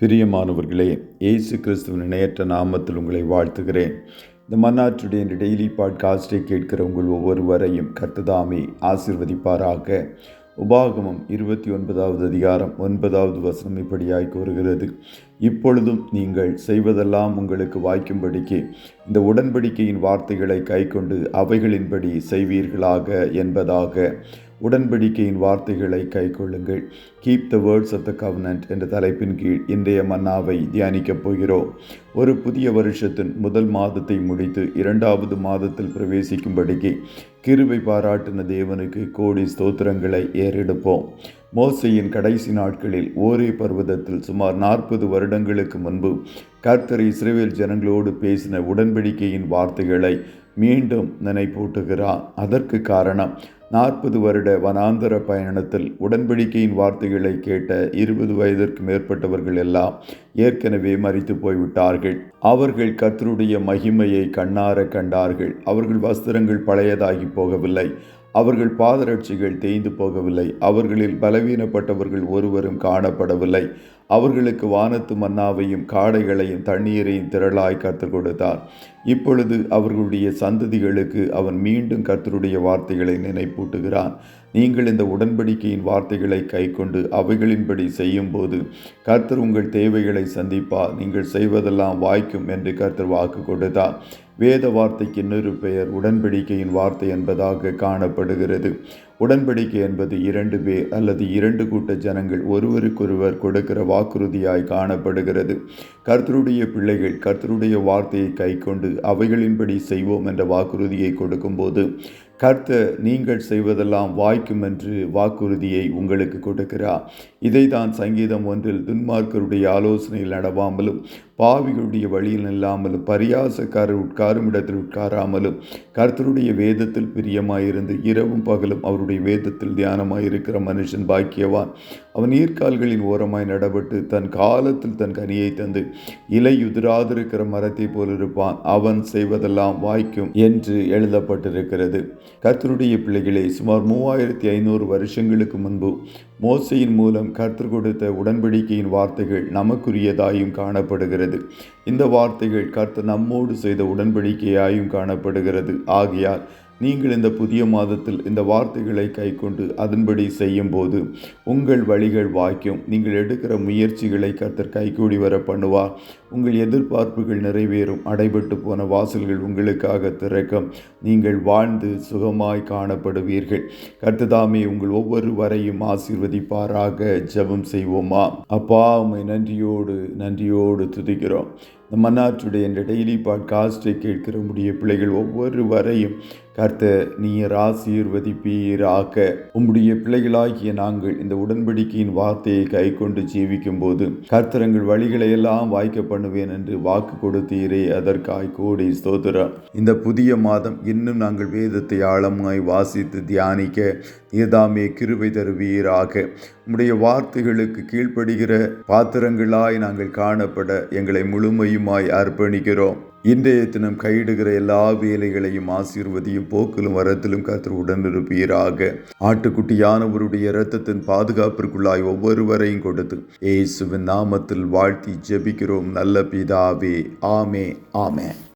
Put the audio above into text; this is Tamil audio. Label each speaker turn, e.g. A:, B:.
A: பிரியமானவர்களே, இயேசு கிறிஸ்துவின் இணையற்ற நாமத்தில் உங்களை வாழ்த்துகிறேன். இந்த மன்னாற்றுடைய இந்த டெய்லி பாட்காஸ்டை கேட்கிற உங்கள் ஒவ்வொருவரையும் கர்த்ததாமே ஆசீர்வதிப்பாராக. உபாகமம் 29வது அதிகாரம் 9வது வசனம் இப்படியாய் கூறுகிறது: இப்பொழுதும் நீங்கள் செய்வதெல்லாம் உங்களுக்கு வாய்க்கும்படிக்கு இந்த உடன்படிக்கையின் வார்த்தைகளை கைக்கொண்டு அவைகளின்படி செய்வீர்களாக என்பதாக. உடன்படிக்கையின் வார்த்தைகளை கைக்கொள்ளுங்கள். Keep the words of the covenant என்ற தலைப்பின் கீழ் இன்றைய மன்னாவை தியானிக்கப் போகிறோம். ஒரு புதிய வருஷத்தின் முதல் மாதத்தை முடித்து 2வது மாதத்தில் பிரவேசிக்கும்படிக்கு கிருபை பாராட்டின தேவனுக்கு கோடி ஸ்தோத்திரங்களை ஏறெடுப்போம். மோசேயின் கடைசி நாட்களில் ஓரே பர்வதத்தில் சுமார் 40 வருடங்களுக்கு முன்பு கர்த்தர் இஸ்ரவேல் ஜனங்களோடு பேசின உடன்படிக்கையின் வார்த்தைகளை மீண்டும் நினைப்பூட்டுகிறார். அதற்கு காரணம் 40 வருட வனாந்தர பயணத்தில் உடன்படிக்கையின் வார்த்தைகளை கேட்ட 20 வயதிற்கு மேற்பட்டவர்கள் எல்லாம் ஏற்கனவே மரித்து போய்விட்டார்கள். அவர்கள் கர்த்தருடைய மகிமையை கண்ணார கண்டார்கள். அவர்கள் வஸ்திரங்கள் பழையதாகி போகவில்லை. அவர்கள் பாதரட்சிகள் தேய்ந்து போகவில்லை. அவர்களில் பலவீனப்பட்டவர்கள் ஒருவரும் காணப்படவில்லை. அவர்களுக்கு வானத்து மன்னாவையும் காடைகளையும் தண்ணீரையும் திரளாய் கர்த்தர் கொடுத்தார். இப்பொழுது அவர்களுடைய சந்ததிகளுக்கு அவன் மீண்டும் கர்த்தருடைய வார்த்தைகளை நினைப்பூட்டுகிறான். நீங்கள் இந்த உடன்படிக்கையின் வார்த்தைகளை கைக்கொண்டு அவைகளின்படி செய்யும்போது கர்த்தர் உங்கள் தேவைகளை சந்திப்பார். நீங்கள் செய்வதெல்லாம் வாய்க்கும் என்று கர்த்தர் வாக்கு கொடுத்தார். வேத வார்த்தைக்கு இன்னொரு பெயர் உடன்படிக்கையின் வார்த்தை என்பதாக காணப்படுகிறது. உடன்படிக்கை என்பது 2 பேர் அல்லது 2 கூட்ட ஜனங்கள் ஒருவருக்கொருவர் கொடுக்கிற வாக்குறுதியாய் காணப்படுகிறது. கர்த்தருடைய பிள்ளைகள் கர்த்தருடைய வார்த்தையை கைக்கொண்டு அவைகளின்படி செய்வோம் என்ற வாக்குறுதியை கொடுக்கும்போது கர்த்தர் நீங்கள் செய்வதெல்லாம் வாய்க்கும் என்று வாக்குறுதியை உங்களுக்கு கொடுக்கிறார். இதை தான் சங்கீதம் 1 துன்மார்க்கருடைய ஆலோசனையில் நடவாமலும் பாவிகளுடைய வழியில் நில்லாமலும் பரியாசக்காரர் உட்காரும் இடத்தில் உட்காராமலும் கர்த்தருடைய வேதத்தில் பிரியமாயிருந்து இரவும் பகலும் அவருடைய வேதத்தில் தியானமாயிருக்கிற மனுஷன் பாக்கியவான். அவன் நீர்க்கால்களின் ஓரமாய் நடப்பட்டு தன் காலத்தில் தன் கனியை தந்து இலை உதிராதிருக்கிற மரத்தை போல் இருப்பான். அவன் செய்வதெல்லாம் வாய்க்கும் என்று எழுதப்பட்டிருக்கிறது. கர்த்தருடைய பிள்ளைகளே, சுமார் 3500 வருஷங்களுக்கு முன்பு மோசேயின் மூலம் கர்த்தர் கொடுத்த உடன்படிக்கையின் வார்த்தைகள் நமக்குரியதாயும் காணப்படுகிறது. இந்த வார்த்தைகள் கர்த்தர் நம்மோடு செய்த உடன்படிக்கையாயும் காணப்படுகிறது. ஆகையால் நீங்கள் இந்த புதிய மாதத்தில் இந்த வார்த்தைகளை கைக்கொண்டு அதன்படி செய்யும்போது உங்கள் வழிகள் வாய்க்கும். நீங்கள் எடுக்கிற முயற்சிகளை கர்த்தர் கைகூடி வர பண்ணுவார். உங்கள் எதிர்பார்ப்புகள் நிறைவேறும். அடைபட்டு போன வாசல்கள் உங்களுக்காக திறக்கும். நீங்கள் வாழ்ந்து சுகமாய் காணப்படுவீர்கள். கர்த்ததாமே உங்கள் ஒவ்வொருவரையும் ஆசீர்வதிப்பாராக. ஜெபம் செய்வோமா? அப்பா, உம்மை நன்றியோடு துதிக்கிறோம். இந்த மன்னாற்றுடைய இந்த டெய்லி பாட்காஸ்டை கேட்கிற உம்முடைய பிள்ளைகள் ஒவ்வொருவரையும் கர்த்தர் நீர் ஆசீர்வதிப்பீராக. உம்முடைய பிள்ளைகளாகிய நாங்கள் இந்த உடன்படிக்கையின் வார்த்தையை கைக்கொண்டு ஜீவிக்கும் போது கர்த்தர் எங்கள் வழிகளை எல்லாம் வாய்க்க பண்ணுவேன் என்று வாக்கு கொடுத்தீரே, அதற்காய் கோடி ஸ்தோத்திரம். இந்த புதிய மாதம் இன்னும் நாங்கள் வேதத்தை ஆழமாய் வாசித்து தியானிக்க நீர்தாமே கிருபை தருவீராக. உம்முடைய வார்த்தைகளுக்கு கீழ்ப்படுகிற பாத்திரங்களாய் நாங்கள் காணப்பட எங்களை முழுமையுமாய் அர்ப்பணிக்கிறோம். இன்றைய தினம் கையிடுகிற எல்லா வேலைகளையும் ஆசீர்வதியும். போக்கிலும் வரத்திலும் கர்த்தர் உடனிருப்பீராக. ஆட்டுக்குட்டியானவருடைய இரத்தத்தின் பாதுகாப்பிற்குள்ளாய் ஒவ்வொருவரையும் கொடுத்து இயேசுவின் நாமத்தில் வாழ்த்தி ஜெபிக்கிறோம் நல்ல பிதாவே. ஆமே.